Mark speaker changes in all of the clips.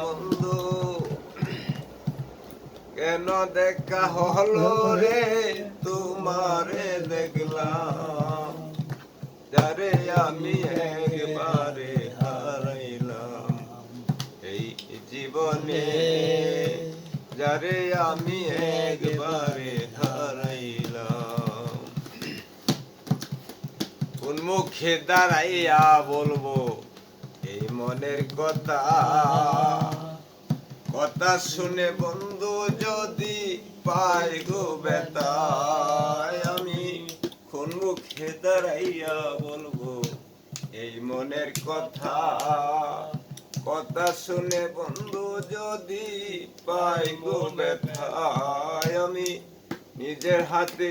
Speaker 1: বন্ধু কেন দেখা হলো রে তোমারে দেখলাম, যারে আমি একবারে হারাইলাম এই জীবনে, যারে আমি একবারে হারাইলাম। কোন মুখে দাঁড়াইয়া বলবো এই মনের কথা, কথা শুনে বন্ধু যদি পাই গো ব্যথা, আমি কোন মুখে দাঁড়াইয়া বলবো এই মনের কথা, কথা শুনে বন্ধু যদি পাই গো ব্যথা, আমি নিজের হাতে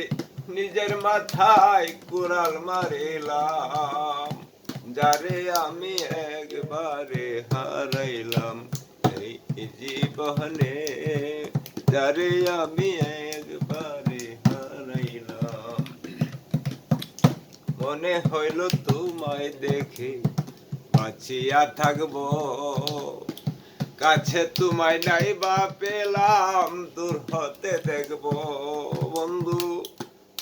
Speaker 1: নিজের মাথায় কুড়াল মারিলাম, যারে আমি একবারে হারাইলাম এই জীবনে, যারে আমি একবারে হারাইলাম। মনে হইল তোমায় দেখে বাঁচিয়া থাকবো, কাছে তোমায় নাই বা পেলাম দূর হতে দেখবো। বন্ধু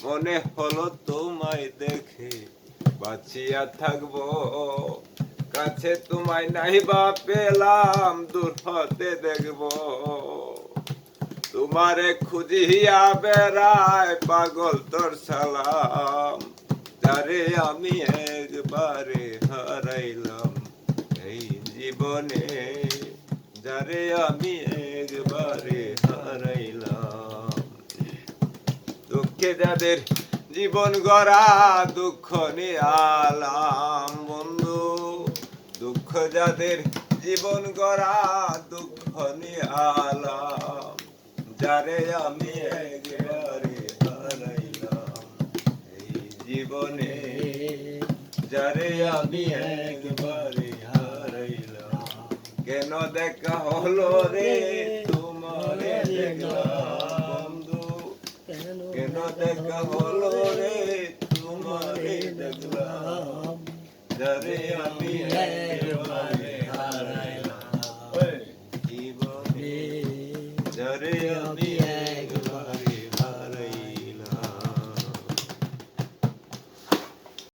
Speaker 1: মনে হলো তোমায় দেখে বাঁচিয়া থাকবো, কাছে তোমায় নাই বা পেলাম দূর হতে দেখবো। তোমারে খুঁজিয়া বেড়ায় পাগল তোর সালাম, যারে আমি একবারে হারাইলাম এই জীবনে, যারে আমি একবারে হারাইলাম। দুঃখে যাদের জীবন গড়া দুঃখ নিয়ালাম বন্ধু, দুঃখ যাদের জীবন গড়া দুঃখ নিয়ালাম, যারে আমি একবারে হারাইলাম এই জীবনে, যারে আমি একবারে হারাইলাম। কেন দেখা হলো রে তোমারে দেখলাম বন্ধু, কেন দেখা হলো রে তোমারে দেখলাম, যারে আমি